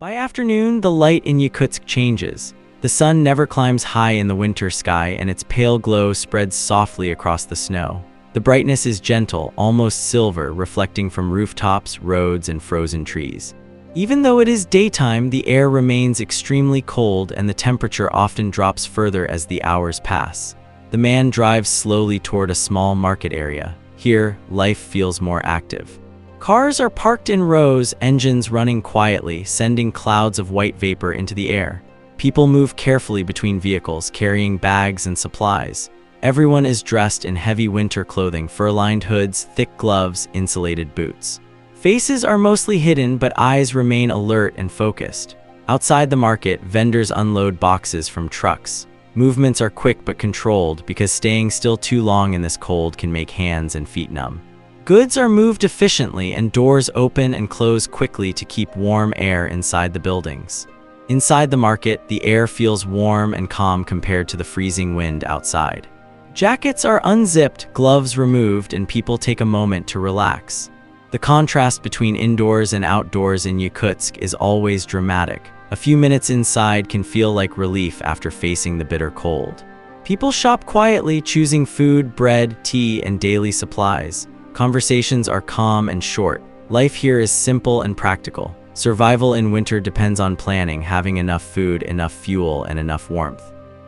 By afternoon, the light in Yakutsk changes. The sun never climbs high in the winter sky, and its pale glow spreads softly across the snow. The brightness is gentle, almost silver, reflecting from rooftops, roads, and frozen trees. Even though it is daytime, the air remains extremely cold and the temperature often drops further as the hours pass. The man drives slowly toward a small market area. Here, life feels more active. Cars are parked in rows, engines running quietly, sending clouds of white vapor into the air. People move carefully between vehicles, carrying bags and supplies. Everyone is dressed in heavy winter clothing, fur-lined hoods, thick gloves, insulated boots. Faces are mostly hidden, but eyes remain alert and focused. Outside the market, vendors unload boxes from trucks. Movements are quick but controlled, because staying still too long in this cold can make hands and feet numb. Goods are moved efficiently, and doors open and close quickly to keep warm air inside the buildings. Inside the market, the air feels warm and calm compared to the freezing wind outside. Jackets are unzipped, gloves removed, and people take a moment to relax. The contrast between indoors and outdoors in Yakutsk is always dramatic. A few minutes inside can feel like relief after facing the bitter cold. People shop quietly, choosing food, bread, tea, and daily supplies. Conversations are calm and short. Life here is simple and practical. Survival in winter depends on planning, having enough food, enough fuel, and enough warmth.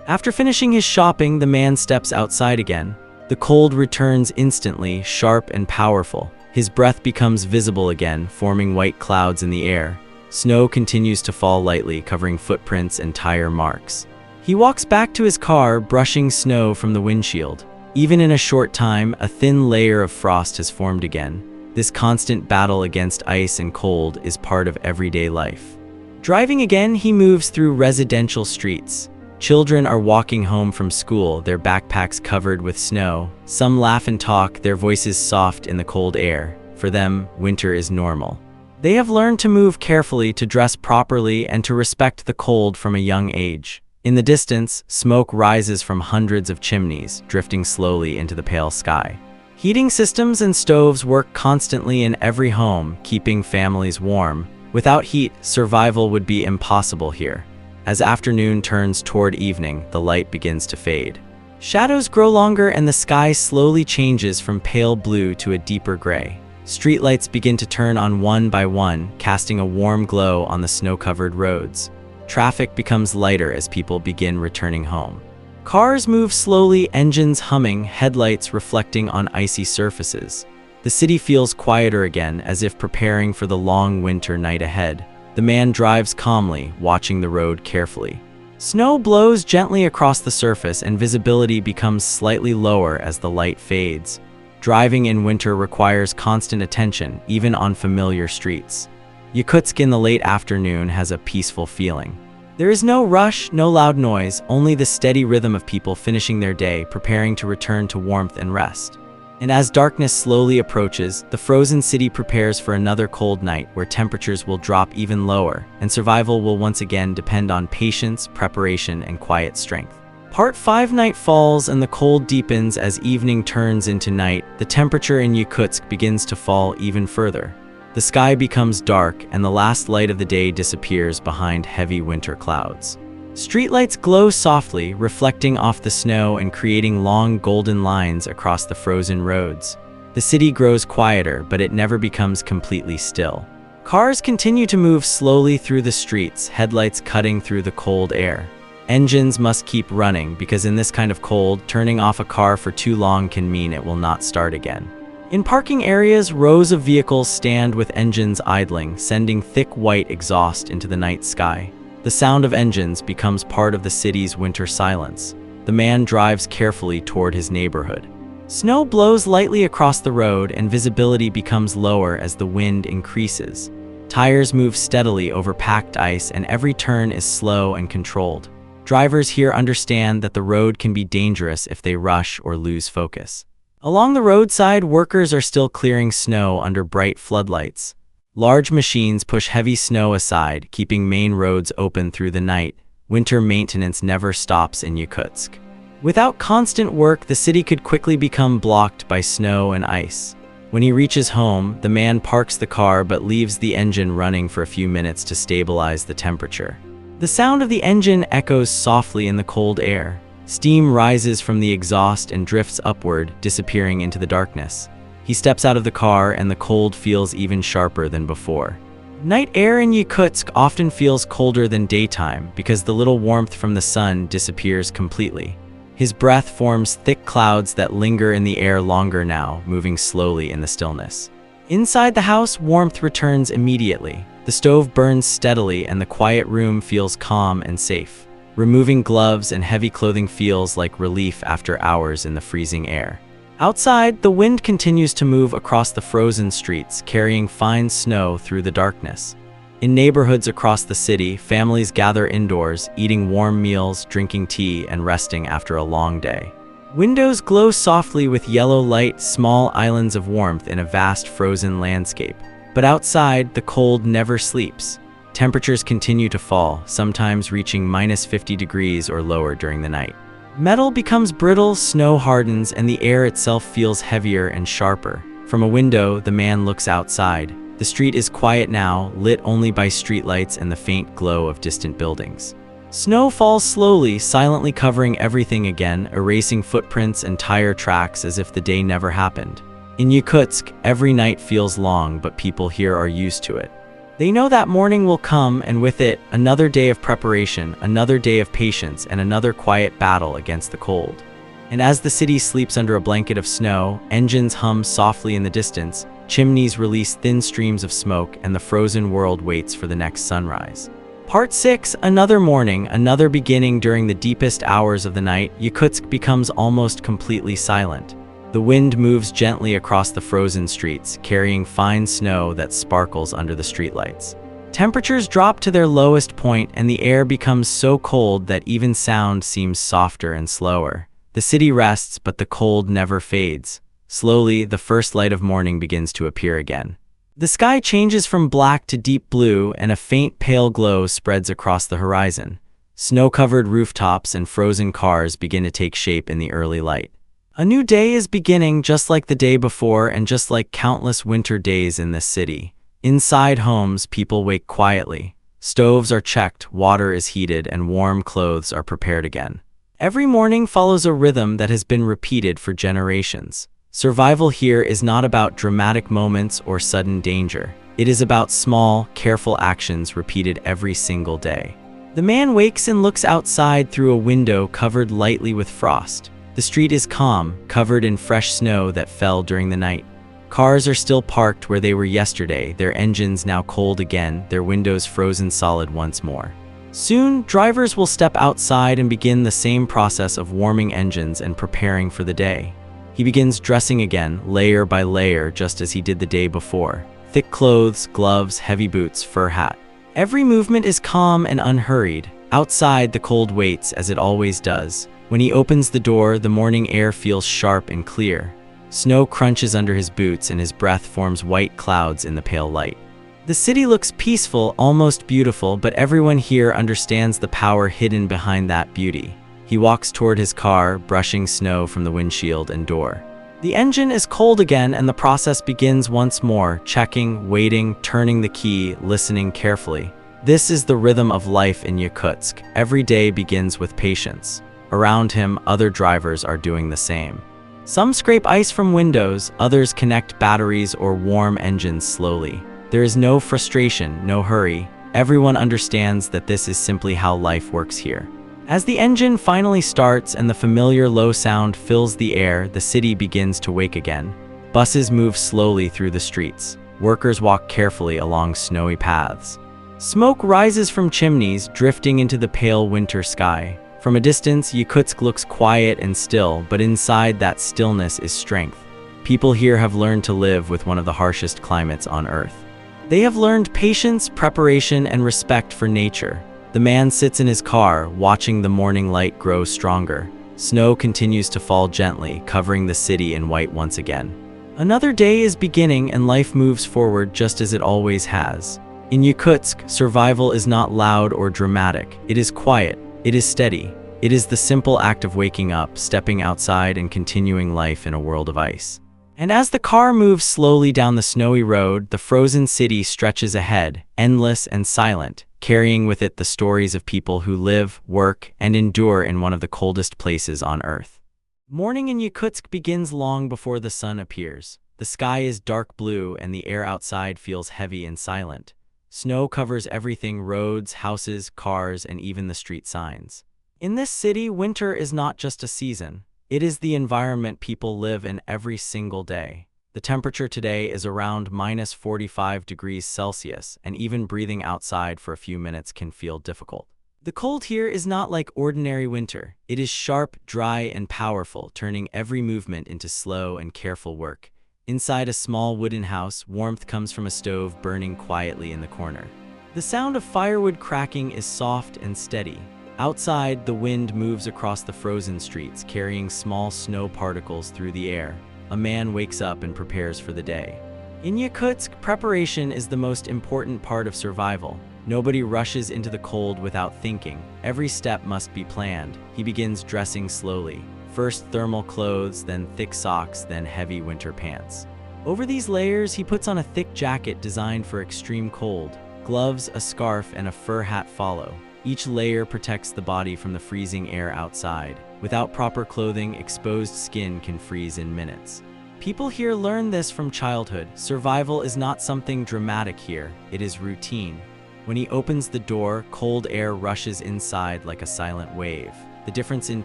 After finishing his shopping, the man steps outside again. The cold returns instantly, sharp and powerful. His breath becomes visible again, forming white clouds in the air. Snow continues to fall lightly, covering footprints and tire marks. He walks back to his car, brushing snow from the windshield. Even in a short time, a thin layer of frost has formed again. This constant battle against ice and cold is part of everyday life. Driving again, he moves through residential streets. Children are walking home from school, their backpacks covered with snow. Some laugh and talk, their voices soft in the cold air. For them, winter is normal. They have learned to move carefully, to dress properly, and to respect the cold from a young age. In the distance, smoke rises from hundreds of chimneys, drifting slowly into the pale sky. Heating systems and stoves work constantly in every home, keeping families warm. Without heat, survival would be impossible here. As afternoon turns toward evening, the light begins to fade. Shadows grow longer and the sky slowly changes from pale blue to a deeper gray. Streetlights begin to turn on one by one, casting a warm glow on the snow-covered roads. Traffic becomes lighter as people begin returning home. Cars move slowly, engines humming, headlights reflecting on icy surfaces. The city feels quieter again, as if preparing for the long winter night ahead. The man drives calmly, watching the road carefully. Snow blows gently across the surface and visibility becomes slightly lower as the light fades. Driving in winter requires constant attention, even on familiar streets. Yakutsk in the late afternoon has a peaceful feeling. There is no rush, no loud noise, only the steady rhythm of people finishing their day, preparing to return to warmth and rest. And as darkness slowly approaches, the frozen city prepares for another cold night where temperatures will drop even lower, and survival will once again depend on patience, preparation, and quiet strength. Part 5. Night falls and the cold deepens as evening turns into night. The temperature in Yakutsk begins to fall even further. The sky becomes dark and the last light of the day disappears behind heavy winter clouds. Streetlights glow softly, reflecting off the snow and creating long golden lines across the frozen roads. The city grows quieter, but it never becomes completely still. Cars continue to move slowly through the streets, headlights cutting through the cold air. Engines must keep running because in this kind of cold, turning off a car for too long can mean it will not start again. In parking areas, rows of vehicles stand with engines idling, sending thick white exhaust into the night sky. The sound of engines becomes part of the city's winter silence. The man drives carefully toward his neighborhood. Snow blows lightly across the road and visibility becomes lower as the wind increases. Tires move steadily over packed ice and every turn is slow and controlled. Drivers here understand that the road can be dangerous if they rush or lose focus. Along the roadside, workers are still clearing snow under bright floodlights. Large machines push heavy snow aside, keeping main roads open through the night. Winter maintenance never stops in Yakutsk. Without constant work, the city could quickly become blocked by snow and ice. When he reaches home, the man parks the car but leaves the engine running for a few minutes to stabilize the temperature. The sound of the engine echoes softly in the cold air. Steam rises from the exhaust and drifts upward, disappearing into the darkness. He steps out of the car and the cold feels even sharper than before. Night air in Yakutsk often feels colder than daytime because the little warmth from the sun disappears completely. His breath forms thick clouds that linger in the air longer now, moving slowly in the stillness. Inside the house, warmth returns immediately. The stove burns steadily and the quiet room feels calm and safe. Removing gloves and heavy clothing feels like relief after hours in the freezing air. Outside, the wind continues to move across the frozen streets, carrying fine snow through the darkness. In neighborhoods across the city, families gather indoors, eating warm meals, drinking tea, and resting after a long day. Windows glow softly with yellow light, small islands of warmth in a vast frozen landscape. But outside, the cold never sleeps. Temperatures continue to fall, sometimes reaching -50 degrees or lower during the night. Metal becomes brittle, snow hardens, and the air itself feels heavier and sharper. From a window, the man looks outside. The street is quiet now, lit only by streetlights and the faint glow of distant buildings. Snow falls slowly, silently covering everything again, erasing footprints and tire tracks as if the day never happened. In Yakutsk, every night feels long, but people here are used to it. They know that morning will come, and with it, another day of preparation, another day of patience, and another quiet battle against the cold. And as the city sleeps under a blanket of snow, engines hum softly in the distance, chimneys release thin streams of smoke, and the frozen world waits for the next sunrise. Part 6, another morning, another beginning. During the deepest hours of the night, Yakutsk becomes almost completely silent. The wind moves gently across the frozen streets, carrying fine snow that sparkles under the streetlights. Temperatures drop to their lowest point, and the air becomes so cold that even sound seems softer and slower. The city rests, but the cold never fades. Slowly, the first light of morning begins to appear again. The sky changes from black to deep blue, and a faint pale glow spreads across the horizon. Snow-covered rooftops and frozen cars begin to take shape in the early light. A new day is beginning, just like the day before and just like countless winter days in this city. Inside homes, people wake quietly. Stoves are checked, water is heated, and warm clothes are prepared again. Every morning follows a rhythm that has been repeated for generations. Survival here is not about dramatic moments or sudden danger. It is about small, careful actions repeated every single day. The man wakes and looks outside through a window covered lightly with frost. The street is calm, covered in fresh snow that fell during the night. Cars are still parked where they were yesterday, their engines now cold again, their windows frozen solid once more. Soon, drivers will step outside and begin the same process of warming engines and preparing for the day. He begins dressing again, layer by layer, just as he did the day before. Thick clothes, gloves, heavy boots, fur hat. Every movement is calm and unhurried. Outside, the cold waits, as it always does. When he opens the door, the morning air feels sharp and clear. Snow crunches under his boots and his breath forms white clouds in the pale light. The city looks peaceful, almost beautiful, but everyone here understands the power hidden behind that beauty. He walks toward his car, brushing snow from the windshield and door. The engine is cold again and the process begins once more, checking, waiting, turning the key, listening carefully. This is the rhythm of life in Yakutsk. Every day begins with patience. Around him, other drivers are doing the same. Some scrape ice from windows, others connect batteries or warm engines slowly. There is no frustration, no hurry. Everyone understands that this is simply how life works here. As the engine finally starts and the familiar low sound fills the air, the city begins to wake again. Buses move slowly through the streets. Workers walk carefully along snowy paths. Smoke rises from chimneys, drifting into the pale winter sky. From a distance, Yakutsk looks quiet and still, but inside that stillness is strength. People here have learned to live with one of the harshest climates on Earth. They have learned patience, preparation, and respect for nature. The man sits in his car, watching the morning light grow stronger. Snow continues to fall gently, covering the city in white once again. Another day is beginning and life moves forward just as it always has. In Yakutsk, survival is not loud or dramatic. It is quiet. It is steady. It is the simple act of waking up, stepping outside, and continuing life in a world of ice. And as the car moves slowly down the snowy road, the frozen city stretches ahead, endless and silent, carrying with it the stories of people who live, work, and endure in one of the coldest places on Earth. Morning in Yakutsk begins long before the sun appears. The sky is dark blue and the air outside feels heavy and silent. Snow covers everything: roads, houses, cars, and even the street signs. In this city, winter is not just a season. It is the environment people live in every single day. The temperature today is around -45 degrees Celsius, and even breathing outside for a few minutes can feel difficult. The cold here is not like ordinary winter. It is sharp, dry, and powerful, turning every movement into slow and careful work. Inside a small wooden house, warmth comes from a stove burning quietly in the corner. The sound of firewood cracking is soft and steady. Outside, the wind moves across the frozen streets, carrying small snow particles through the air. A man wakes up and prepares for the day. In Yakutsk, preparation is the most important part of survival. Nobody rushes into the cold without thinking. Every step must be planned. He begins dressing slowly. First thermal clothes, then thick socks, then heavy winter pants. Over these layers, he puts on a thick jacket designed for extreme cold. Gloves, a scarf, and a fur hat follow. Each layer protects the body from the freezing air outside. Without proper clothing, exposed skin can freeze in minutes. People here learn this from childhood. Survival is not something dramatic here, it is routine. When he opens the door, cold air rushes inside like a silent wave. The difference in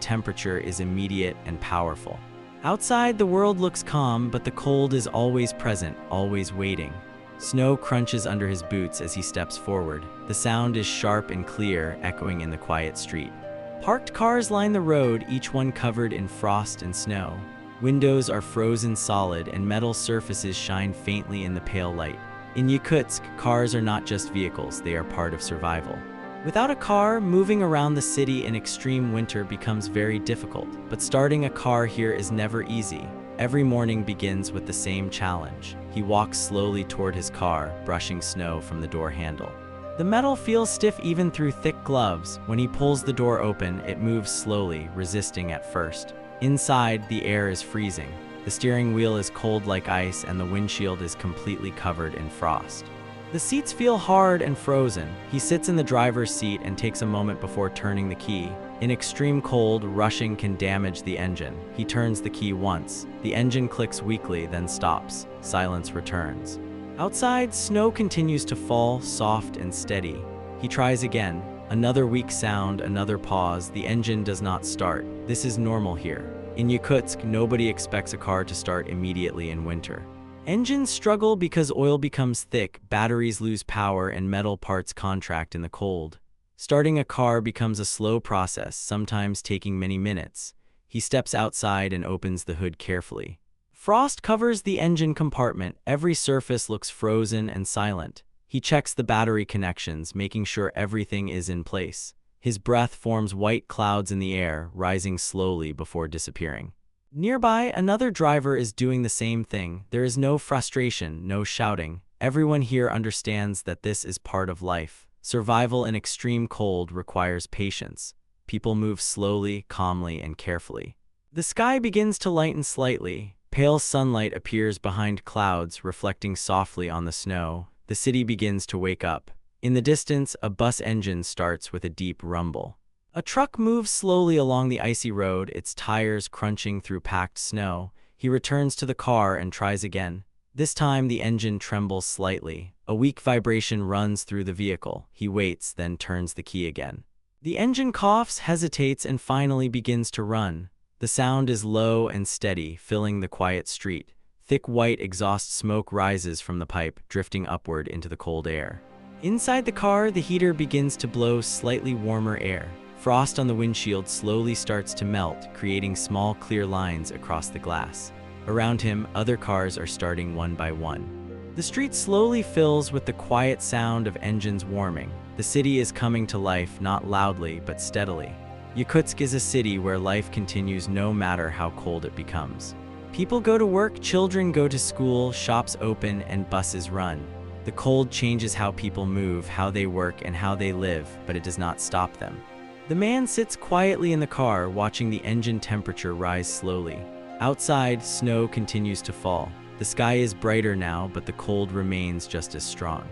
temperature is immediate and powerful. Outside, the world looks calm, but the cold is always present, always waiting. Snow crunches under his boots as he steps forward. The sound is sharp and clear, echoing in the quiet street. Parked cars line the road, each one covered in frost and snow. Windows are frozen solid and metal surfaces shine faintly in the pale light. In Yakutsk, cars are not just vehicles, they are part of survival. Without a car, moving around the city in extreme winter becomes very difficult. But starting a car here is never easy. Every morning begins with the same challenge. He walks slowly toward his car, brushing snow from the door handle. The metal feels stiff even through thick gloves. When he pulls the door open, it moves slowly, resisting at first. Inside, the air is freezing. The steering wheel is cold like ice, and the windshield is completely covered in frost. The seats feel hard and frozen. He sits in the driver's seat and takes a moment before turning the key. In extreme cold, rushing can damage the engine. He turns the key once. The engine clicks weakly, then stops. Silence returns. Outside, snow continues to fall, soft and steady. He tries again. Another weak sound, another pause. The engine does not start. This is normal here. In Yakutsk, nobody expects a car to start immediately in winter. Engines struggle because oil becomes thick, batteries lose power, and metal parts contract in the cold. Starting a car becomes a slow process, sometimes taking many minutes. He steps outside and opens the hood carefully. Frost covers the engine compartment. Every surface looks frozen and silent. He checks the battery connections, making sure everything is in place. His breath forms white clouds in the air, rising slowly before disappearing. Nearby, another driver is doing the same thing. There is no frustration, no shouting. Everyone here understands that this is part of life. Survival in extreme cold requires patience. People move slowly, calmly, and carefully. The sky begins to lighten slightly. Pale sunlight appears behind clouds, reflecting softly on the snow. The city begins to wake up. In the distance, a bus engine starts with a deep rumble. A truck moves slowly along the icy road, its tires crunching through packed snow. He returns to the car and tries again. This time, the engine trembles slightly. A weak vibration runs through the vehicle. He waits, then turns the key again. The engine coughs, hesitates, and finally begins to run. The sound is low and steady, filling the quiet street. Thick white exhaust smoke rises from the pipe, drifting upward into the cold air. Inside the car, the heater begins to blow slightly warmer air. Frost on the windshield slowly starts to melt, creating small clear lines across the glass. Around him, other cars are starting one by one. The street slowly fills with the quiet sound of engines warming. The city is coming to life, not loudly, but steadily. Yakutsk is a city where life continues no matter how cold it becomes. People go to work, children go to school, shops open, and buses run. The cold changes how people move, how they work, and how they live, but it does not stop them. The man sits quietly in the car, watching the engine temperature rise slowly. Outside, snow continues to fall. The sky is brighter now, but the cold remains just as strong.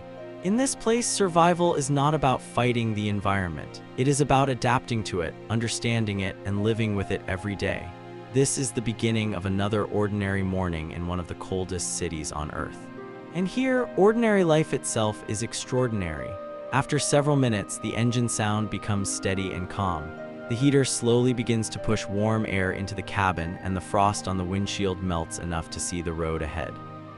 In this place, survival is not about fighting the environment. It is about adapting to it, understanding it, and living with it every day. This is the beginning of another ordinary morning in one of the coldest cities on Earth. And here, ordinary life itself is extraordinary. After several minutes, the engine sound becomes steady and calm. The heater slowly begins to push warm air into the cabin, and the frost on the windshield melts enough to see the road ahead.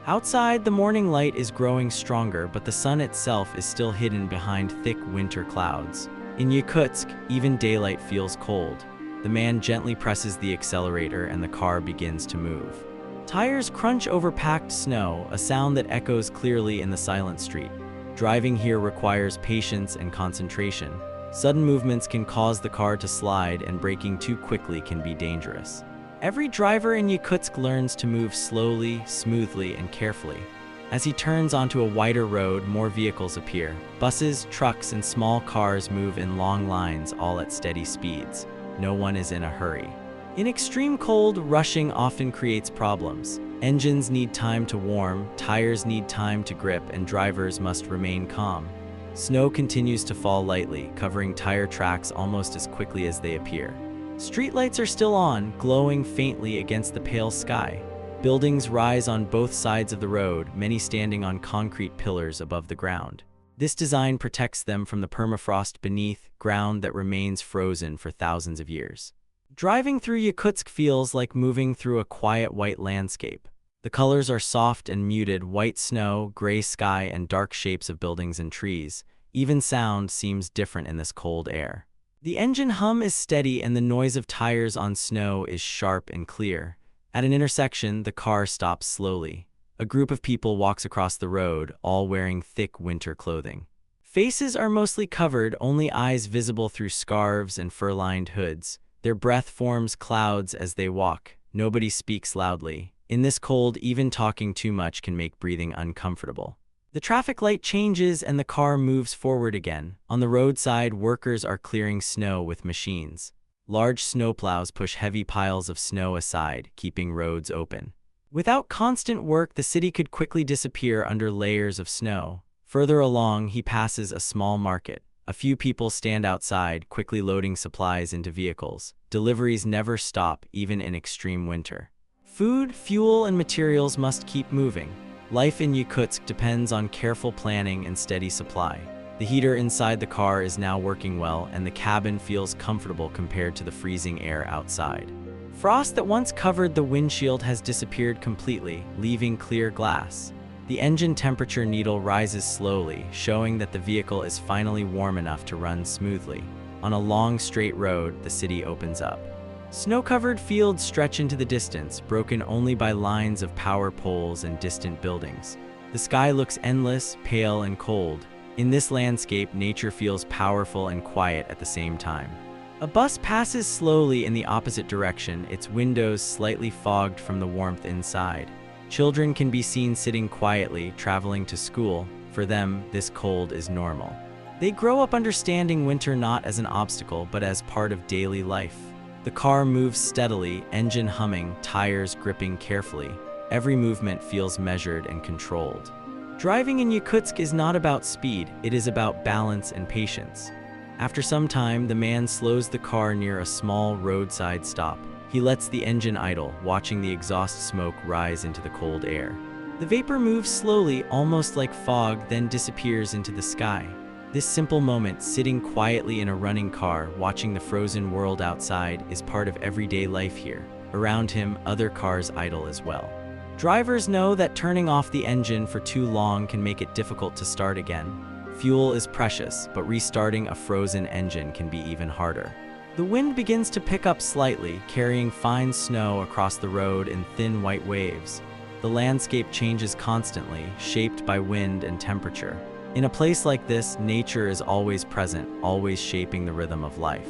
Outside, the morning light is growing stronger, but the sun itself is still hidden behind thick winter clouds. In Yakutsk, even daylight feels cold. The man gently presses the accelerator and the car begins to move. Tires crunch over packed snow, a sound that echoes clearly in the silent street. Driving here requires patience and concentration. Sudden movements can cause the car to slide, and braking too quickly can be dangerous. Every driver in Yakutsk learns to move slowly, smoothly, and carefully. As he turns onto a wider road, more vehicles appear. Buses, trucks, and small cars move in long lines, all at steady speeds. No one is in a hurry. In extreme cold, rushing often creates problems. Engines need time to warm, tires need time to grip, and drivers must remain calm. Snow continues to fall lightly, covering tire tracks almost as quickly as they appear. Streetlights are still on, glowing faintly against the pale sky. Buildings rise on both sides of the road, many standing on concrete pillars above the ground. This design protects them from the permafrost beneath, ground that remains frozen for thousands of years. Driving through Yakutsk feels like moving through a quiet white landscape. The colors are soft and muted: white snow, gray sky, and dark shapes of buildings and trees. Even sound seems different in this cold air. The engine hum is steady and the noise of tires on snow is sharp and clear. At an intersection, the car stops slowly. A group of people walks across the road, all wearing thick winter clothing. Faces are mostly covered, only eyes visible through scarves and fur-lined hoods. Their breath forms clouds as they walk. Nobody speaks loudly. In this cold, even talking too much can make breathing uncomfortable. The traffic light changes and the car moves forward again. On the roadside, workers are clearing snow with machines. Large snowplows push heavy piles of snow aside, keeping roads open. Without constant work, the city could quickly disappear under layers of snow. Further along, he passes a small market. A few people stand outside, quickly loading supplies into vehicles. Deliveries never stop, even in extreme winter. Food, fuel, and materials must keep moving. Life in Yakutsk depends on careful planning and steady supply. The heater inside the car is now working well, and the cabin feels comfortable compared to the freezing air outside. Frost that once covered the windshield has disappeared completely, leaving clear glass. The engine temperature needle rises slowly, showing that the vehicle is finally warm enough to run smoothly. On a long, straight road, the city opens up. Snow-covered fields stretch into the distance, broken only by lines of power poles and distant buildings. The sky looks endless, pale, and cold. In this landscape, nature feels powerful and quiet at the same time. A bus passes slowly in the opposite direction, its windows slightly fogged from the warmth inside. Children can be seen sitting quietly, traveling to school. For them, this cold is normal. They grow up understanding winter not as an obstacle, but as part of daily life. The car moves steadily, engine humming, tires gripping carefully. Every movement feels measured and controlled. Driving in Yakutsk is not about speed, it is about balance and patience. After some time, the man slows the car near a small roadside stop. He lets the engine idle, watching the exhaust smoke rise into the cold air. The vapor moves slowly, almost like fog, then disappears into the sky. This simple moment, sitting quietly in a running car, watching the frozen world outside, is part of everyday life here. Around him, other cars idle as well. Drivers know that turning off the engine for too long can make it difficult to start again. Fuel is precious, but restarting a frozen engine can be even harder. The wind begins to pick up slightly, carrying fine snow across the road in thin white waves. The landscape changes constantly, shaped by wind and temperature. In a place like this, nature is always present, always shaping the rhythm of life.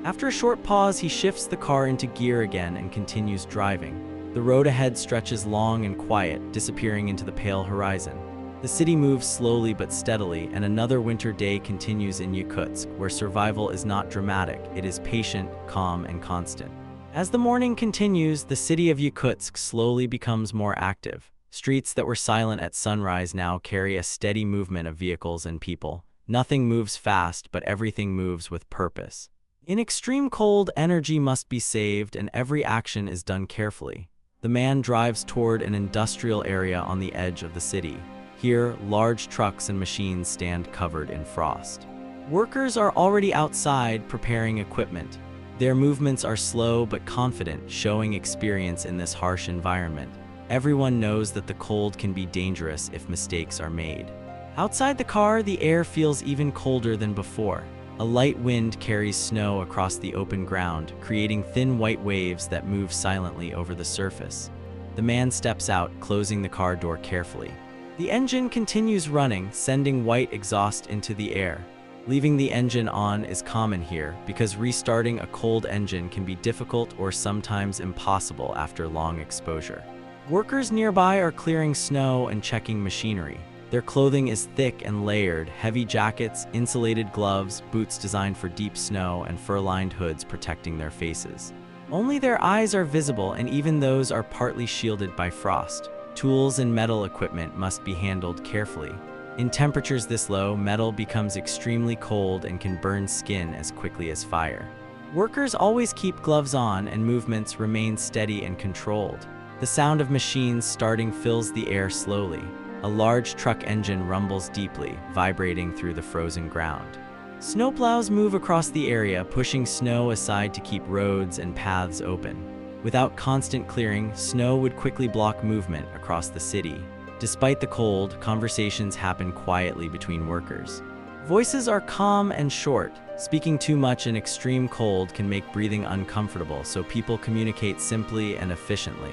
After a short pause, he shifts the car into gear again and continues driving. The road ahead stretches long and quiet, disappearing into the pale horizon. The city moves slowly but steadily, and another winter day continues in Yakutsk, where survival is not dramatic, it is patient, calm, and constant. As the morning continues, the city of Yakutsk slowly becomes more active. Streets that were silent at sunrise now carry a steady movement of vehicles and people. Nothing moves fast, but everything moves with purpose. In extreme cold, energy must be saved, and every action is done carefully. The man drives toward an industrial area on the edge of the city. Here, large trucks and machines stand covered in frost. Workers are already outside preparing equipment. Their movements are slow but confident, showing experience in this harsh environment. Everyone knows that the cold can be dangerous if mistakes are made. Outside the car, the air feels even colder than before. A light wind carries snow across the open ground, creating thin white waves that move silently over the surface. The man steps out, closing the car door carefully. The engine continues running, sending white exhaust into the air. Leaving the engine on is common here because restarting a cold engine can be difficult or sometimes impossible after long exposure. Workers nearby are clearing snow and checking machinery. Their clothing is thick and layered: heavy jackets, insulated gloves, boots designed for deep snow, and fur-lined hoods protecting their faces. Only their eyes are visible, and even those are partly shielded by frost. Tools and metal equipment must be handled carefully. In temperatures this low, metal becomes extremely cold and can burn skin as quickly as fire. Workers always keep gloves on, and movements remain steady and controlled. The sound of machines starting fills the air slowly. A large truck engine rumbles deeply, vibrating through the frozen ground. Snowplows move across the area, pushing snow aside to keep roads and paths open. Without constant clearing, snow would quickly block movement across the city. Despite the cold, conversations happen quietly between workers. Voices are calm and short. Speaking too much in extreme cold can make breathing uncomfortable, so people communicate simply and efficiently.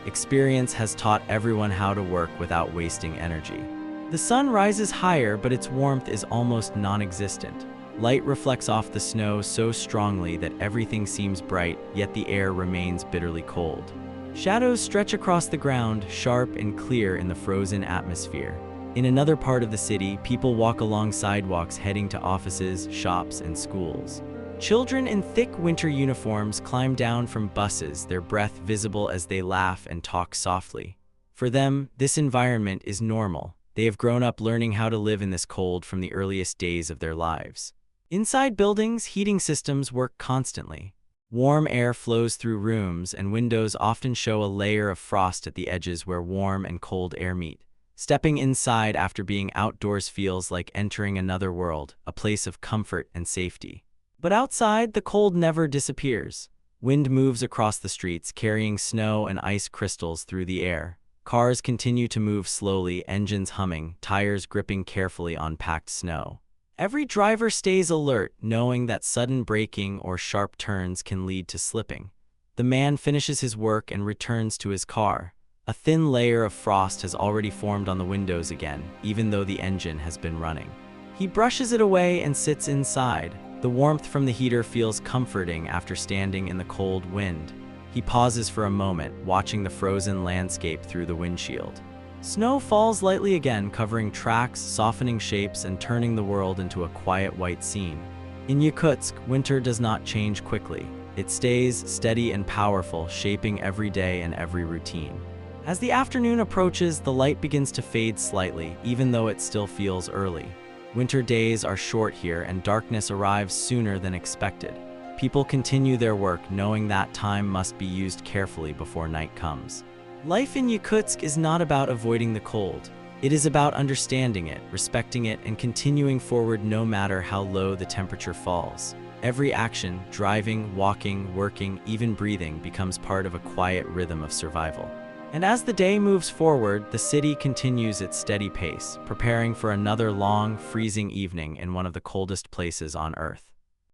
Experience has taught everyone how to work without wasting energy. The sun rises higher, but its warmth is almost non-existent. Light reflects off the snow so strongly that everything seems bright, yet the air remains bitterly cold. Shadows stretch across the ground, sharp and clear in the frozen atmosphere. In another part of the city, people walk along sidewalks heading to offices, shops, and schools. Children in thick winter uniforms climb down from buses, their breath visible as they laugh and talk softly. For them, this environment is normal. They have grown up learning how to live in this cold from the earliest days of their lives. Inside buildings, heating systems work constantly. Warm air flows through rooms, and windows often show a layer of frost at the edges where warm and cold air meet. Stepping inside after being outdoors feels like entering another world, a place of comfort and safety. But outside, the cold never disappears. Wind moves across the streets, carrying snow and ice crystals through the air. Cars continue to move slowly, engines humming, tires gripping carefully on packed snow. Every driver stays alert, knowing that sudden braking or sharp turns can lead to slipping. The man finishes his work and returns to his car. A thin layer of frost has already formed on the windows again, even though the engine has been running. He brushes it away and sits inside. The warmth from the heater feels comforting after standing in the cold wind. He pauses for a moment, watching the frozen landscape through the windshield. Snow falls lightly again, covering tracks, softening shapes, and turning the world into a quiet white scene. In Yakutsk, winter does not change quickly. It stays steady and powerful, shaping every day and every routine. As the afternoon approaches, the light begins to fade slightly, even though it still feels early. Winter days are short here, and darkness arrives sooner than expected. People continue their work, knowing that time must be used carefully before night comes. Life in Yakutsk is not about avoiding the cold. It is about understanding it, respecting it, and continuing forward no matter how low the temperature falls. Every action, driving, walking, working, even breathing, becomes part of a quiet rhythm of survival. And as the day moves forward, the city continues its steady pace, preparing for another long, freezing evening in one of the coldest places on Earth.